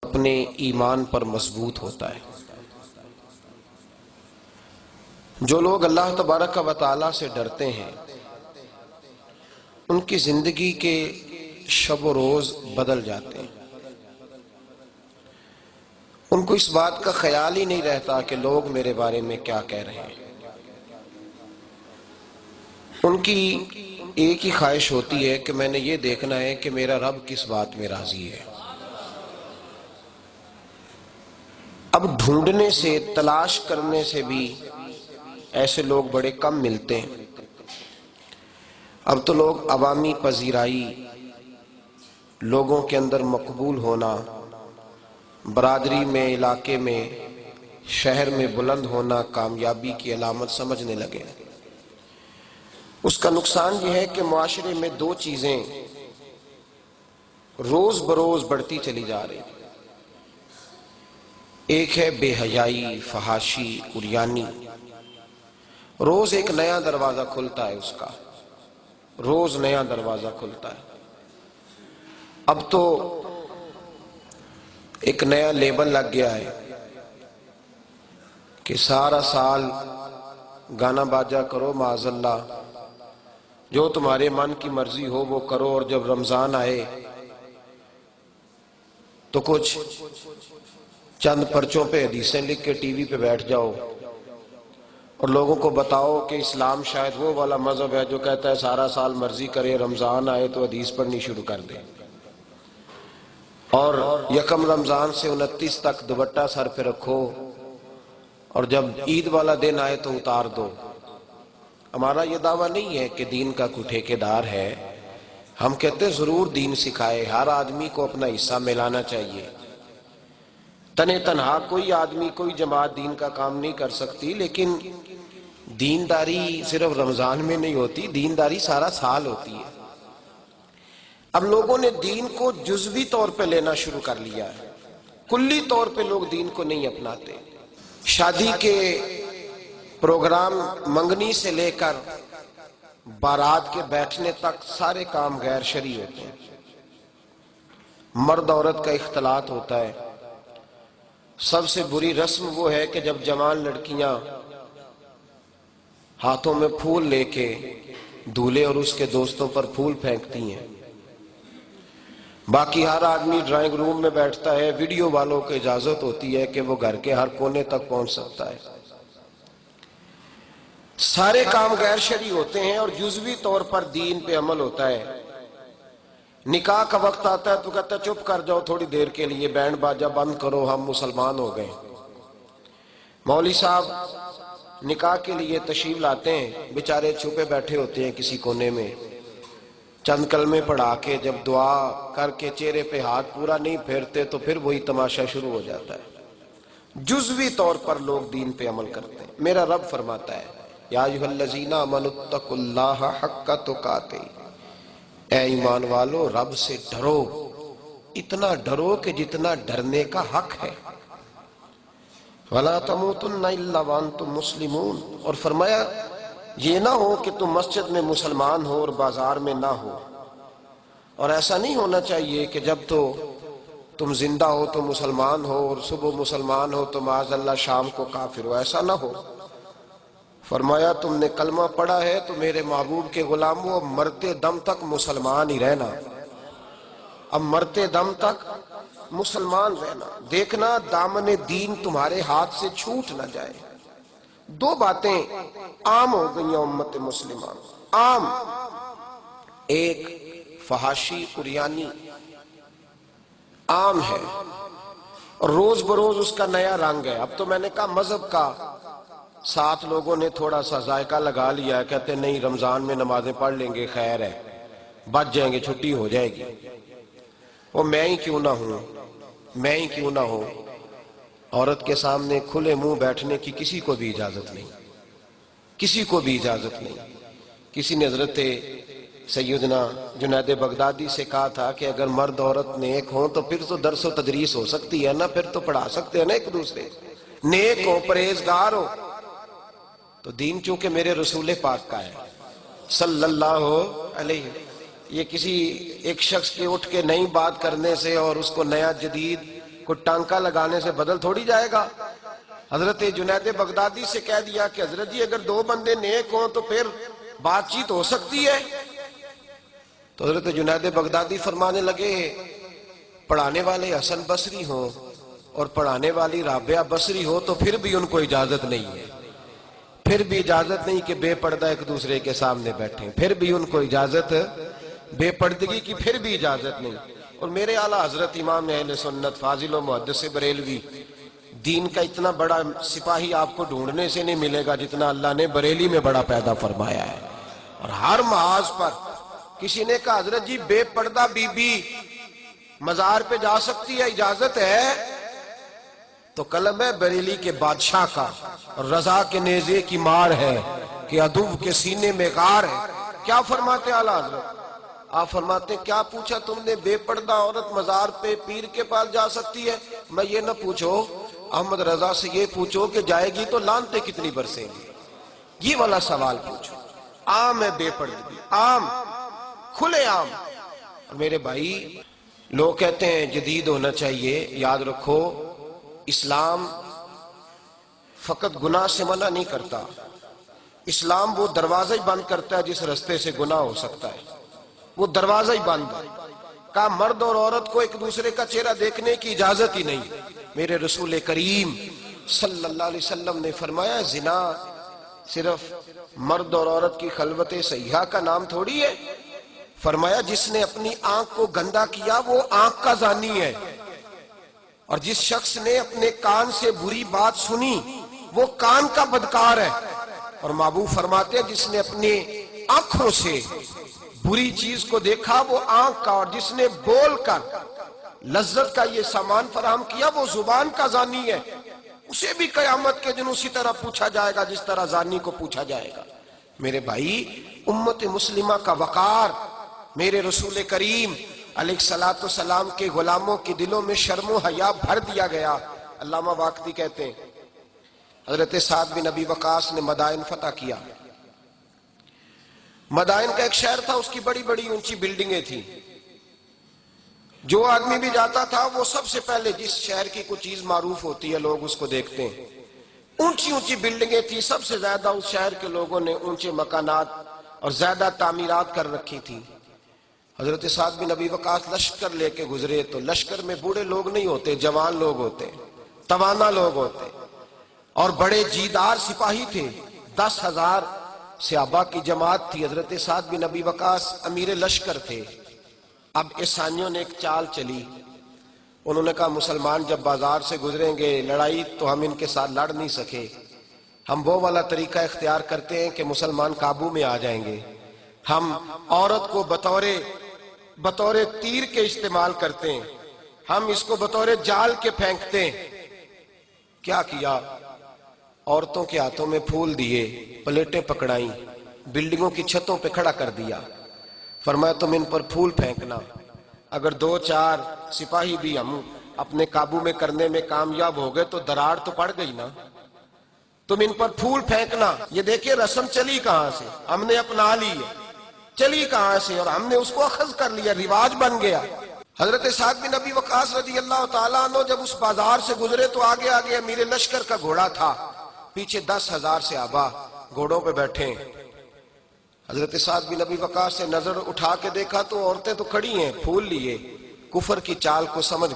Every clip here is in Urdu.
اپنے ایمان پر مضبوط ہوتا ہے۔ جو لوگ اللہ تبارک و تعالیٰ سے ڈرتے ہیں ان کی زندگی کے شب و روز بدل جاتے ہیں۔ ان کو اس بات کا خیال ہی نہیں رہتا کہ لوگ میرے بارے میں کیا کہہ رہے ہیں۔ ان کی ایک ہی خواہش ہوتی ہے کہ میں نے یہ دیکھنا ہے کہ میرا رب کس بات میں راضی ہے۔ اب ڈھونڈنے سے، تلاش کرنے سے بھی ایسے لوگ بڑے کم ملتے ہیں۔ اب تو لوگ عوامی پذیرائی، لوگوں کے اندر مقبول ہونا، برادری میں، علاقے میں، شہر میں بلند ہونا کامیابی کی علامت سمجھنے لگے۔ اس کا نقصان یہ ہے کہ معاشرے میں دو چیزیں روز بروز بڑھتی چلی جا رہی ہیں۔ ایک ہے بے حیائی، فحاشی، عریانی۔ روز ایک نیا دروازہ کھلتا ہے اس کا، روز نیا دروازہ کھلتا ہے۔ اب تو ایک نیا لیبل لگ گیا ہے کہ سارا سال گانا باجا کرو، معاذ اللہ، جو تمہارے من کی مرضی ہو وہ کرو، اور جب رمضان آئے تو کچھ چند پرچوں پہ حدیثیں لکھ کے ٹی وی پہ بیٹھ جاؤ اور لوگوں کو بتاؤ کہ اسلام شاید وہ والا مذہب ہے جو کہتا ہے سارا سال مرضی کرے، رمضان آئے تو حدیث پڑھنی شروع کر دے، اور یکم رمضان سے 29 تک دوپٹہ سر پہ رکھو، اور جب عید والا دن آئے تو اتار دو۔ ہمارا یہ دعویٰ نہیں ہے کہ دین کا کوئی ٹھیکیدار ہے، ہم کہتے ہیں ضرور دین سکھائے، ہر آدمی کو اپنا حصہ ملانا چاہیے۔ تنے تنہا کوئی آدمی، کوئی جماعت دین کا کام نہیں کر سکتی، لیکن دینداری صرف رمضان میں نہیں ہوتی، دینداری سارا سال ہوتی ہے۔ اب لوگوں نے دین کو جزوی طور پہ لینا شروع کر لیا ہے، کلی طور پہ لوگ دین کو نہیں اپناتے۔ شادی کے پروگرام منگنی سے لے کر بارات کے بیٹھنے تک سارے کام غیر شرعی ہوتے ہیں۔ مرد عورت کا اختلاط ہوتا ہے۔ سب سے بری رسم وہ ہے کہ جب جوان لڑکیاں ہاتھوں میں پھول لے کے دولہے اور اس کے دوستوں پر پھول پھینکتی ہیں، باقی ہر آدمی ڈرائنگ روم میں بیٹھتا ہے، ویڈیو والوں کو اجازت ہوتی ہے کہ وہ گھر کے ہر کونے تک پہنچ سکتا ہے۔ سارے کام غیر شرعی ہوتے ہیں اور جزوی طور پر دین پہ عمل ہوتا ہے۔ نکاح کا وقت آتا ہے تو کہتا ہے چپ کر جاؤ تھوڑی دیر کے لیے، بینڈ باجا بند کرو، ہم مسلمان ہو گئے۔ مولوی صاحب نکاح کے لیے تشریف لاتے ہیں، بیچارے چھپے بیٹھے ہوتے ہیں کسی کونے میں، چند کلمے پڑھا کے جب دعا کر کے چہرے پہ ہاتھ پورا نہیں پھیرتے تو پھر وہی تماشا شروع ہو جاتا ہے۔ جزوی طور پر لوگ دین پہ عمل کرتے ہیں۔ میرا رب فرماتا ہے یا ایھا الذین آمنوا اتقوا اللہ حق تقاتہ، اے ایمان والو رب سے ڈرو، اتنا ڈرو کہ جتنا ڈرنے کا حق ہے۔ وَلَا تَمُوتُنَّ إِلَّا وَأَنْتُمْ مُسْلِمُونَ، اور فرمایا یہ نہ ہو کہ تم مسجد میں مسلمان ہو اور بازار میں نہ ہو، اور ایسا نہیں ہونا چاہیے کہ جب تو تم زندہ ہو تو مسلمان ہو اور صبح مسلمان ہو تو معاذ اللہ شام کو کافر ہو، ایسا نہ ہو۔ فرمایا تم نے کلمہ پڑھا ہے تو میرے محبوب کے غلاموں اب مرتے دم تک مسلمان ہی رہنا، اب مرتے دم تک مسلمان رہنا، دیکھنا دامن دین تمہارے ہاتھ سے چھوٹ نہ جائے۔ دو باتیں عام ہو گئی ہیں امت مسلمہ، عام، ایک فحاشی عریانی عام ہے اور روز بروز اس کا نیا رنگ ہے۔ اب تو میں نے کہا مذہب کا ساتھ لوگوں نے تھوڑا سا ذائقہ لگا لیا ہے، کہتے نہیں رمضان میں نمازیں پڑھ لیں گے، خیر ہے، بچ جائیں گے، چھٹی ہو جائے گی۔ وہ میں ہی کیوں نہ ہوں، میں ہی کیوں نہ ہوں، عورت کے سامنے کھلے منہ بیٹھنے کی کسی کو بھی اجازت نہیں، کسی کو بھی اجازت نہیں۔ کسی نے حضرت سیدنا جنید بغدادی سے کہا تھا کہ اگر مرد عورت نیک ہوں تو پھر تو درس و تدریس ہو سکتی ہے نا، پھر تو پڑھا سکتے ہیں نا ایک دوسرے، نیک ہو، پرہیزگار ہو۔ تو دین چونکہ میرے رسول پاک کا ہے صلی اللہ علیہ، یہ کسی ایک شخص کے اٹھ کے نئی بات کرنے سے اور اس کو نیا جدید کوئی ٹانکا لگانے سے بدل تھوڑی جائے گا۔ حضرت جنید بغدادی سے کہہ دیا کہ حضرت جی اگر دو بندے نیک ہوں تو پھر بات چیت ہو سکتی ہے۔ تو حضرت جنید بغدادی فرمانے لگے پڑھانے والے حسن بصری ہوں اور پڑھانے والی رابعہ بصری ہو تو پھر بھی ان کو اجازت نہیں ہے، پھر بھی اجازت نہیں کہ بے پردہ ایک دوسرے کے سامنے بیٹھیں، پھر بھی ان کو اجازت، بے پردگی کی پھر بھی اجازت نہیں۔ اور میرے اعلیٰ حضرت امام اہل سنت فاضل و محدث بریلوی، دین کا اتنا بڑا سپاہی آپ کو ڈھونڈنے سے نہیں ملے گا جتنا اللہ نے بریلی میں بڑا پیدا فرمایا ہے۔ اور ہر محاذ پر کسی نے کہا حضرت جی بے پردہ بی بی مزار پہ جا سکتی ہے، اجازت ہے؟ تو قلم ہے بریلی کے بادشاہ کا، اور رضا کے نیزے کی مار ہے کہ عدو کے سینے میں غار ہے۔ کیا فرماتے ہیں اعلیٰ حضرت؟ آپ فرماتے ہیں کیا پوچھا تم نے، بے پردہ عورت مزار پہ پیر کے پاس جا سکتی ہے؟ میں یہ نہ پوچھو، احمد رضا سے یہ پوچھو کہ جائے گی تو لانتے کتنی برسیں گی، یہ والا سوال پوچھو۔ عام ہے بے پردگی، عام، کھلے عام۔ اور میرے بھائی لوگ کہتے ہیں جدید ہونا چاہیے، یاد رکھو اسلام فقط گناہ سے منع نہیں کرتا، اسلام وہ دروازہ ہی بند کرتا ہے جس رستے سے گناہ ہو سکتا ہے، وہ دروازہ ہی بند ہے۔ کہا مرد اور عورت کو ایک دوسرے کا چہرہ دیکھنے کی اجازت ہی نہیں۔ میرے رسول کریم صلی اللہ علیہ وسلم نے فرمایا زنا صرف مرد اور عورت کی خلوت صحیحہ کا نام تھوڑی ہے، فرمایا جس نے اپنی آنکھ کو گندا کیا وہ آنکھ کا زانی ہے، اور جس شخص نے اپنے کان سے بری بات سنی وہ کان کا بدکار ہے، اور محبوب فرماتے ہیں جس نے اپنے آنکھوں سے بری چیز کو دیکھا وہ آنکھ کا، اور جس نے بول کر لذت کا یہ سامان فراہم کیا وہ زبان کا زانی ہے، اسے بھی قیامت کے دن اسی طرح پوچھا جائے گا جس طرح زانی کو پوچھا جائے گا۔ میرے بھائی امت مسلمہ کا وقار، میرے رسول کریم علیہ السلام کے غلاموں کے دلوں میں شرم و حیا بھر دیا گیا۔ علامہ واقدی کہتے ہیں حضرت سعد بن ابی وقاص نے مدائن فتح کیا۔ مدائن کا ایک شہر تھا، اس کی بڑی بڑی اونچی بلڈنگیں تھیں، جو آدمی بھی جاتا تھا وہ سب سے پہلے جس شہر کی کوئی چیز معروف ہوتی ہے لوگ اس کو دیکھتے ہیں، اونچی اونچی بلڈنگیں تھیں، سب سے زیادہ اس شہر کے لوگوں نے اونچے مکانات اور زیادہ تعمیرات کر رکھی تھی۔ حضرت سعد بن ابی وقاص لشکر لے کے گزرے تو لشکر میں بوڑھے لوگ نہیں ہوتے، جوان لوگ ہوتے، توانا لوگ ہوتے، اور بڑے جیدار سپاہی تھے، 10,000 صحابہ کی جماعت تھی۔ حضرت سعد بن ابی وقاص امیر لشکر تھے۔ اب عیسائیوں نے ایک چال چلی، انہوں نے کہا مسلمان جب بازار سے گزریں گے لڑائی تو ہم ان کے ساتھ لڑ نہیں سکے، ہم وہ والا طریقہ اختیار کرتے ہیں کہ مسلمان قابو میں آ جائیں گے، ہم عورت کو بطور تیر کے استعمال کرتے ہیں، ہم اس کو بطور جال کے پھینکتے ہیں۔ کیا کیا؟ عورتوں کے ہاتھوں میں پھول دیے، پلیٹیں پکڑائیں، بلڈنگوں کی چھتوں پہ کھڑا کر دیا، فرمایا تم ان پر پھول پھینکنا، اگر 2-4 سپاہی بھی ہم اپنے قابو میں کرنے میں کامیاب ہو گئے تو دراڑ تو پڑ گئی نا، تم ان پر پھول پھینکنا۔ یہ دیکھیں رسم چلی کہاں سے، ہم نے اپنا لی ہے، چلی کہاں سے اور ہم نے اس کو اخذ کر لیا، رواج بن گیا۔ حضرت سعد بن ابی وقاص رضی اللہ تعالیٰ عنہ جب اس بازار سے گزرے تو آگے آگے امیر لشکر کا گھوڑا تھا، پیچھے 10,000 صحابہ گھوڑوں پہ بیٹھے ہیں۔ حضرت سعد بن ابی وقاص سے نظر اٹھا کے دیکھا تو عورتیں تو کھڑی ہیں، پھول لیے، کفر کی چال کو سمجھ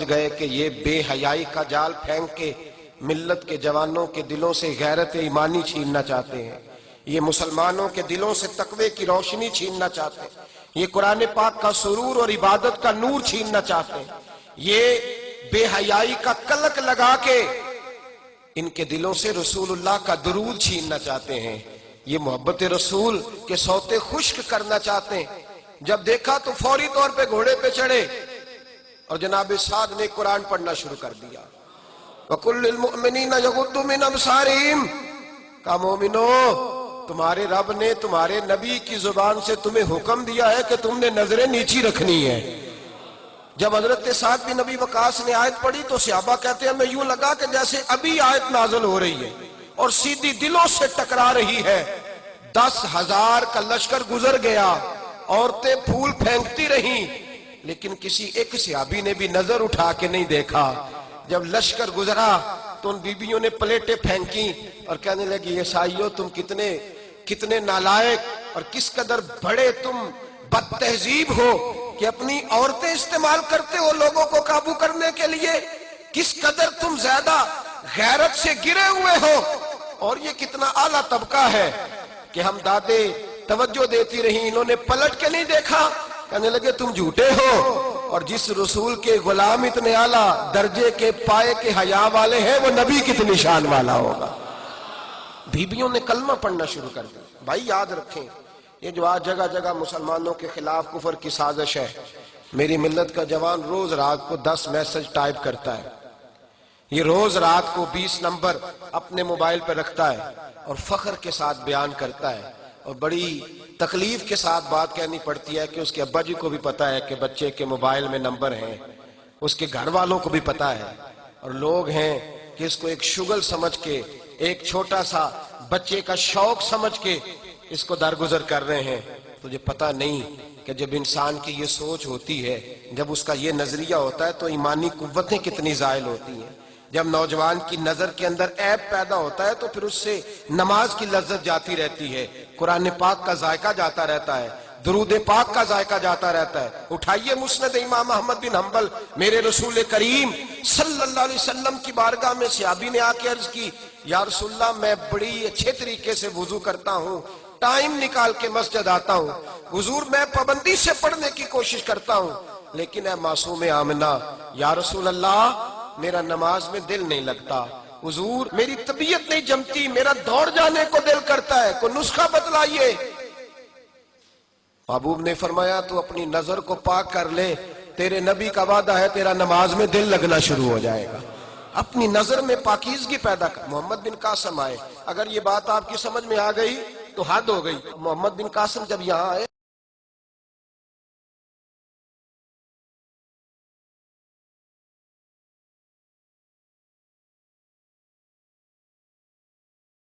گئے کہ یہ بے حیائی کا جال پھینک کے ملت کے جوانوں کے دلوں سے غیرت ایمانی چھیننا چاہتے ہیں، یہ مسلمانوں کے دلوں سے تقوی کی روشنی چھیننا چاہتے ہیں، یہ قرآن پاک کا سرور اور عبادت کا نور چھیننا چاہتے ہیں، یہ بے حیائی کا کلک لگا کے ان کے دلوں سے رسول اللہ کا درود چھیننا چاہتے ہیں، یہ محبت رسول کے سوتے خشک کرنا چاہتے ہیں۔ جب دیکھا تو فوری طور پہ گھوڑے پہ چڑھے اور جناب سعد نے قرآن پڑھنا شروع کر دیا۔ وَقُلْ لِلْمُؤْمِنِينَ يَغُضُّوا مِنْ أَبْصَارِهِمْ، کہا مومنو تمہارے رب نے تمہارے نبی کی زبان سے تمہیں حکم دیا ہے کہ تم نے نظریں نیچی رکھنی ہے۔ جب حضرت سعد بن ابی وقاص نے آیت پڑھی تو صحابہ کہتے ہیں ہمیں یوں لگا کہ جیسے ابھی آیت نازل ہو رہی ہے اور سیدھی دلوں سے ٹکرا رہی ہے۔ 10,000 کا لشکر گزر گیا، عورتیں پھول پھینکتی رہیں، لیکن کسی ایک صحابی نے بھی نظر اٹھا کے نہیں دیکھا. جب لشکر گزرا تو ان بیبیوں نے پلیٹیں پھینکی اور کہنے لگی عیسائیوں تم کتنے نالائق اور کس قدر بڑے تم بد تہذیب ہو کہ اپنی عورتیں استعمال کرتے ہو لوگوں کو قابو کرنے کے لیے. کس قدر تم زیادہ غیرت سے گرے ہوئے ہو. اور یہ کتنا اعلیٰ طبقہ ہے کہ ہم دادے توجہ دیتی رہی, انہوں نے پلٹ کے نہیں دیکھا. کہنے لگے تم جھوٹے ہو, اور جس رسول کے غلام اتنے اعلیٰ درجے کے پائے کے حیا والے ہیں وہ نبی کتنی شان والا ہوگا. بیبیوں نے کلمہ پڑھنا شروع کر دیا. بھائی یاد رکھیں, یہ جو آج جگہ جگہ مسلمانوں کے خلاف کفر کی سازش ہے, میری ملت کا جوان روز رات کو 10 میسج ٹائپ کرتا ہے. یہ روز رات کو 20 نمبر اپنے موبائل پہ رکھتا ہے اور فخر کے ساتھ بیان کرتا ہے, اور بڑی تکلیف کے ساتھ بات کہنی پڑتی ہے کہ اس کے ابا جی کو بھی پتا ہے کہ بچے کے موبائل میں نمبر ہیں, اس کے گھر والوں کو بھی پتا ہے, اور لوگ ہیں کہ اس کو ایک شغل سمجھ کے, ایک چھوٹا سا بچے کا شوق سمجھ کے اس کو درگزر کر رہے ہیں. تجھے پتا نہیں کہ جب انسان کی یہ سوچ ہوتی ہے, جب اس کا یہ نظریہ ہوتا ہے تو ایمانی قوتیں کتنی زائل ہوتی ہیں. جب نوجوان کی نظر کے اندر عیب پیدا ہوتا ہے تو پھر اس سے نماز کی لذت جاتی رہتی ہے, قرآن پاک کا ذائقہ جاتا رہتا ہے, درود پاک کا ذائقہ جاتا رہتا ہے. اٹھائیے مسند امام احمد بن حنبل, میرے رسول کریم صلی اللہ علیہ وسلم کی بارگاہ میں صحابی نے آ کے عرض کی, یا رسول اللہ میں بڑی اچھے طریقے سے وضو کرتا ہوں, ٹائم نکال کے مسجد آتا ہوں, حضور میں پابندی سے پڑھنے کی کوشش کرتا ہوں, لیکن اے معصوم آمنہ یا رسول اللہ میرا نماز میں دل نہیں لگتا, حضور میری طبیعت نہیں جمتی, میرا دوڑ جانے کو دل کرتا ہے, کوئی نسخہ بتلائیے. محبوب نے فرمایا تو اپنی نظر کو پاک کر لے, تیرے نبی کا وعدہ ہے تیرا نماز میں دل لگنا شروع ہو جائے گا. اپنی نظر میں پاکیزگی پیدا کر. محمد بن قاسم آئے, اگر یہ بات آپ کی سمجھ میں آ گئی تو حد ہو گئی. محمد بن قاسم جب یہاں آئے